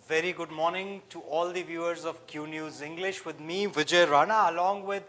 very good morning to all the viewers of Q News English with me, Vijay Rana, along with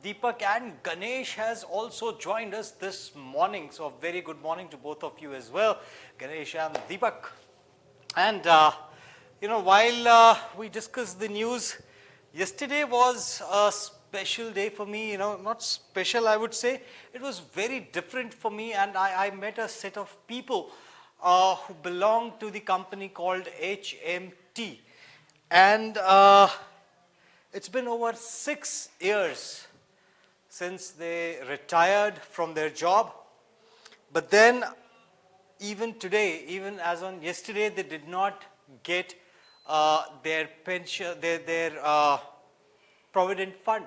Deepak, and Ganesh has also joined us this morning. So, a very good morning to both of you as well, Ganesh and Deepak. And, while we discuss the news, yesterday was a special day for me, not special, I would say. It was very different for me, and I met a set of people who belong to the company called HMT. And it's been over 6 years since they retired from their job. But then, even today, even as on yesterday, they did not get their pension, their provident fund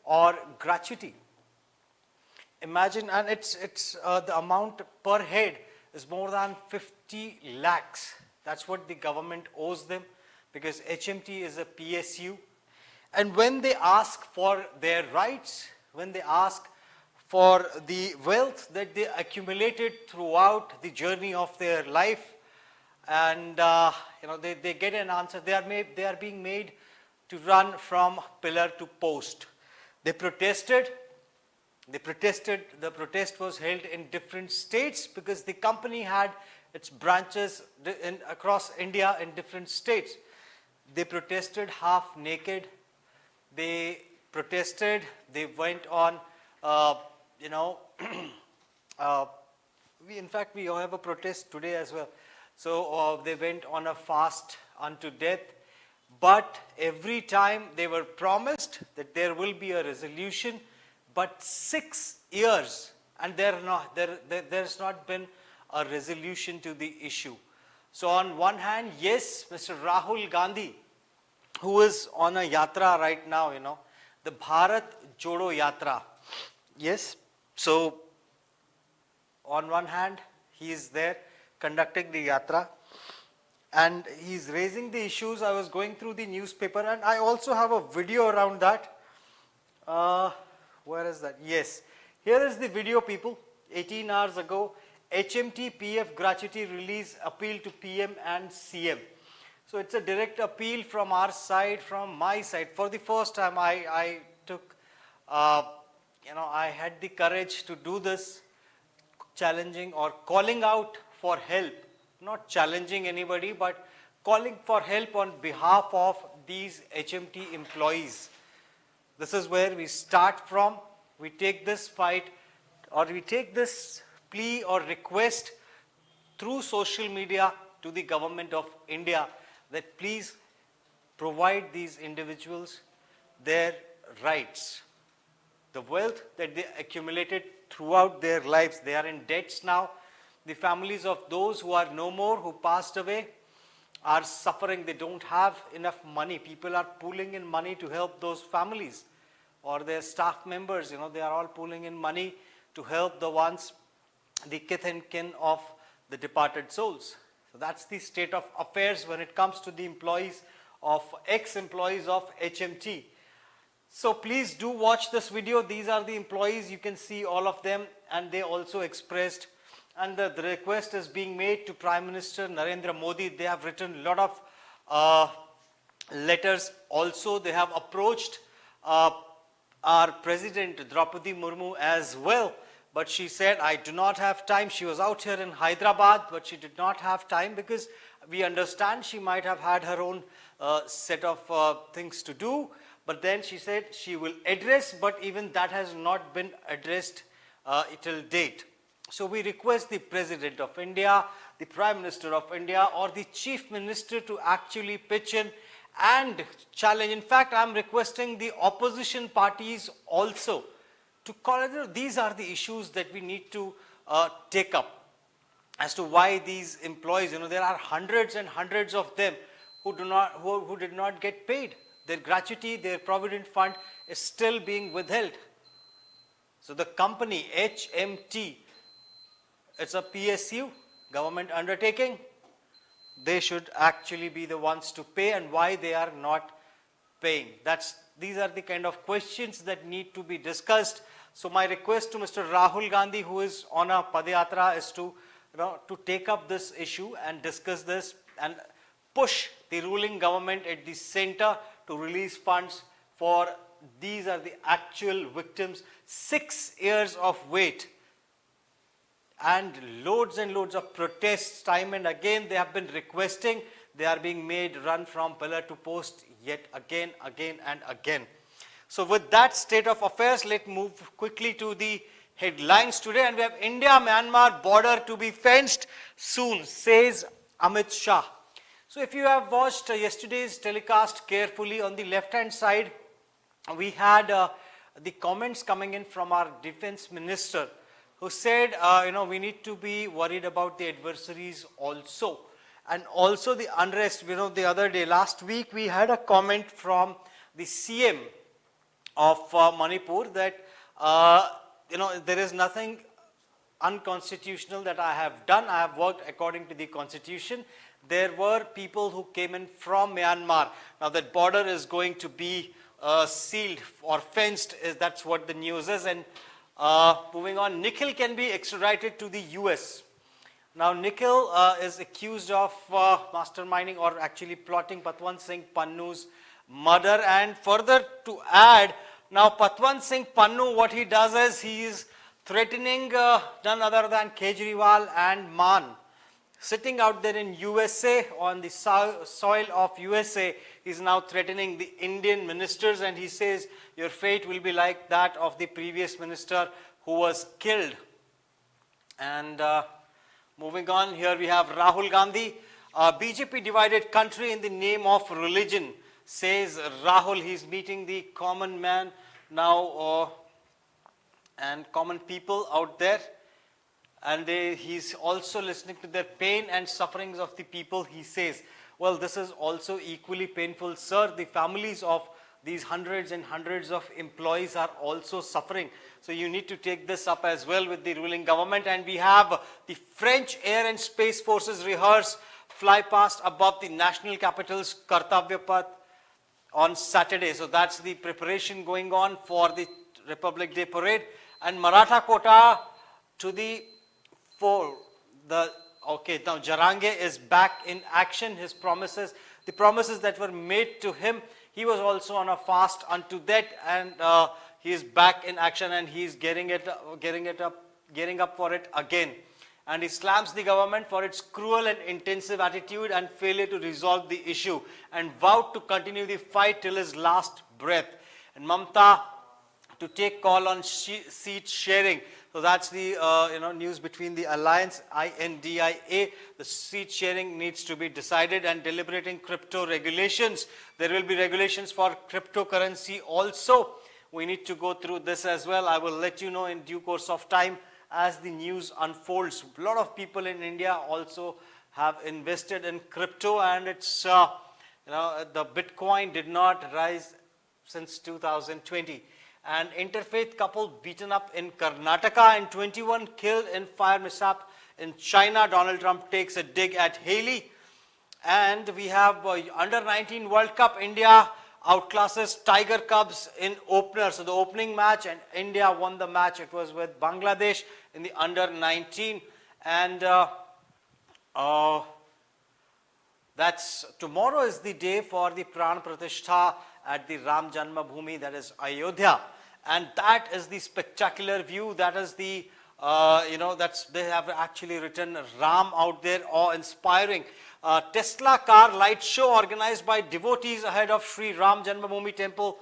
or gratuity. Imagine, and it's the amount per head is more than 50 lakhs. That's what the government owes them, because HMT is a PSU. And when they ask for their rights, when they ask for the wealth that they accumulated throughout the journey of their life, and they get an answer. They are being made to run from pillar to post. They protested. The protest was held in different states because the company had its branches across India in different states. They protested half naked. They protested. They went on, we have a protest today as well. So they went on a fast unto death. But every time they were promised that there will be a resolution, but 6 years, and there's not been a resolution to the issue. So on one hand, yes, Mr. Rahul Gandhi, who is on a yatra right now, the Bharat Jodo Yatra. Yes, so on one hand, he is there conducting the yatra, and he's raising the issues. I was going through the newspaper, and I also have a video around that. Where is that? Yes. Here is the video, people. 18 hours ago, HMT PF gratuity release appeal to PM and CM. So it's a direct appeal from our side, from my side. For the first time, I took, I had the courage to do this, challenging or calling out for help. Not challenging anybody, but calling for help on behalf of these HMT employees. This is where we start from. We take this fight, or we take this plea or request through social media to the government of India that please provide these individuals their rights. The wealth that they accumulated throughout their lives, they are in debts now. The families of those who are no more, who passed away, are suffering. They don't have enough money. People are pooling in money to help those families, or their staff members, they are all pooling in money to help the ones, the kith and kin of the departed souls. So that's the state of affairs when it comes to the employees of, ex-employees of HMT. So please do watch this video. These are the employees. You can see all of them, and they also expressed, and the request is being made to Prime Minister Narendra Modi. They have written a lot of letters. Also, they have approached our President Draupadi Murmu as well. But she said, I do not have time. She was out here in Hyderabad, but she did not have time because we understand she might have had her own set of things to do. But then she said she will address, but even that has not been addressed till date. So we request the President of India, the Prime Minister of India, or the Chief Minister to actually pitch in and challenge. In fact, I am requesting the opposition parties also to call it. These are the issues that we need to take up as to why these employees, there are hundreds and hundreds of them who did not get paid. Their gratuity, their provident fund is still being withheld. So the company HMT, it's a PSU, government undertaking. They should actually be the ones to pay, and why they are not paying. These are the kind of questions that need to be discussed. So my request to Mr. Rahul Gandhi, who is on a Padayatra, is to take up this issue and discuss this and push the ruling government at the center to release funds for these are the actual victims. 6 years of wait and loads of protests. Time and again they have been requesting. They are being made run from pillar to post yet again and again. So with that state of affairs, let's move quickly to the headlines today. And we have India-Myanmar border to be fenced soon, says Amit Shah. So if you have watched yesterday's telecast carefully, on the left hand side, we had the comments coming in from our defense minister, who said, we need to be worried about the adversaries also. And also the unrest, the other day, last week, we had a comment from the CM of Manipur that, there is nothing unconstitutional that I have done. I have worked according to the constitution. There were people who came in from Myanmar. Now that border is going to be sealed or fenced, that's what the news is. And moving on, Nikhil can be extradited to the US. Now Nikhil is accused of masterminding or actually plotting Patwant Singh Pannu's murder. And further to add, now Patwant Singh Pannu, what he does is he is threatening none other than Kejriwal and Maan. Sitting out there in USA, on the soil of USA, he is now threatening the Indian ministers, and he says your fate will be like that of the previous minister who was killed. And moving on, here we have Rahul Gandhi. BJP divided country in the name of religion, says Rahul. He's meeting the common man now and common people out there. And he's also listening to their pain and sufferings of the people. He says, well, this is also equally painful, sir. The families of these hundreds and hundreds of employees are also suffering. So you need to take this up as well with the ruling government. And we have the French Air and Space Forces rehearse fly past above the national capital's Kartavya Path on Saturday. So that's the preparation going on for the Republic Day parade. And Maratha quota to the fore. Now Jarange is back in action. His promises, the promises that were made to him, he was also on a fast unto that, and he is back in action, and he is getting up for it again. And he slams the government for its cruel and intensive attitude and failure to resolve the issue, and vowed to continue the fight till his last breath. And Mamta to take call on seat sharing. So that's the news between the alliance, INDIA. The seat sharing needs to be decided, and deliberating crypto regulations. There will be regulations for cryptocurrency also. We need to go through this as well. I will let you know in due course of time as the news unfolds. A lot of people in India also have invested in crypto, and it's the Bitcoin did not rise since 2020. And interfaith couple beaten up in Karnataka, and 21 killed in fire mishap in China. Donald Trump takes a dig at Haley. And we have under 19 World Cup. India outclasses Tiger Cubs in opener. So the opening match, and India won the match. It was with Bangladesh in the under 19. And that's tomorrow is the day for the Pran Pratishtha at the Ram Janmabhoomi, that is Ayodhya. And that is the spectacular view. That is the, they have actually written Ram out there, awe-inspiring. Tesla car light show organized by devotees ahead of Sri Ram Janmabhoomi temple.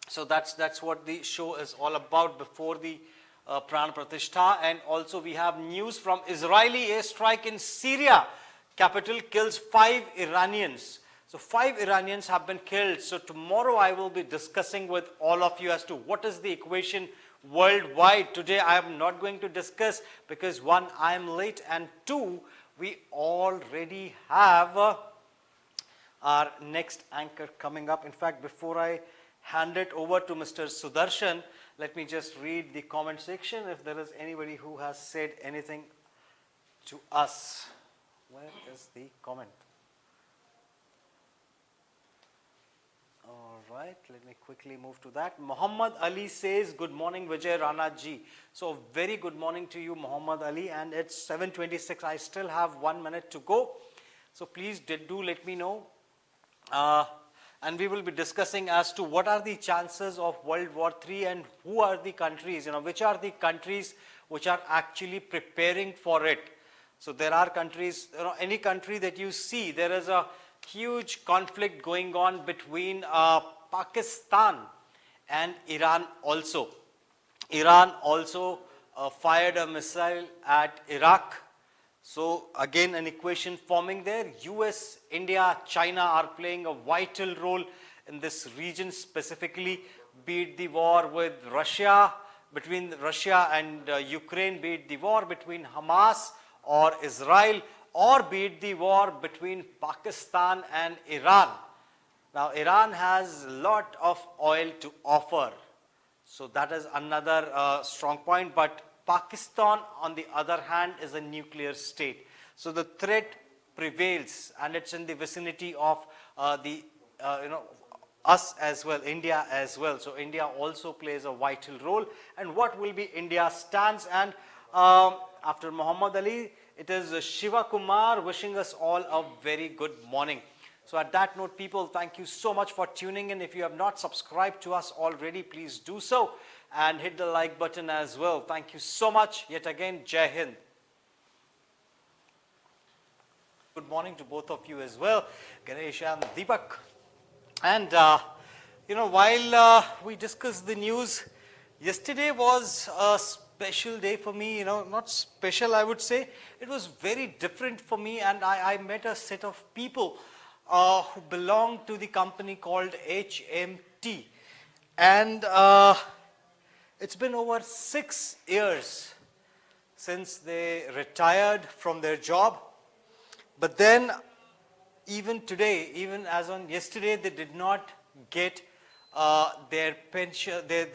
So that's what the show is all about before the Pran Pratishtha. And also we have news from Israeli airstrike in Syria. Capital kills 5 Iranians. So 5 Iranians have been killed. So tomorrow I will be discussing with all of you as to what is the equation worldwide. Today I am not going to discuss because 1, I am late, and 2, we already have our next anchor coming up. In fact, before I hand it over to Mr. Sudarshan, let me just read the comment section if there is anybody who has said anything to us. Where is the comment? All right, let me quickly move to that. Muhammad Ali says, good morning, Vijay Rana ji. So very good morning to you, Muhammad Ali, and it's 7:26. I still have 1 minute to go. So please do let me know. And we will be discussing as to what are the chances of World War III and who are the countries, which are the countries which are actually preparing for it. So there are countries, any country that you see, there is a huge conflict going on between Pakistan and Iran also. Iran also fired a missile at Iraq. So again an equation forming there. US, India, China are playing a vital role in this region specifically, be it the war with Russia, between Russia and Ukraine, be it the war between Hamas or Israel, or be it the war between Pakistan and Iran. Now Iran has a lot of oil to offer, so that is another strong point, but Pakistan on the other hand is a nuclear state. So the threat prevails and it's in the vicinity of us as well, India as well. So India also plays a vital role. And what will be India's stance? And after Muhammad Ali, it is Shiva Kumar wishing us all a very good morning. So at that note, people, thank you so much for tuning in. If you have not subscribed to us already, please do so and hit the like button as well. Thank you so much. Yet again, Jai Hind. Good morning to both of you as well, Ganesh and Deepak. And while we discuss the news, yesterday was a special day for me, not special I would say. It was very different for me, and I met a set of people who belong to the company called HMT. And it's been over 6 years since they retired from their job. But then even today, even as on yesterday, they did not get their pension, their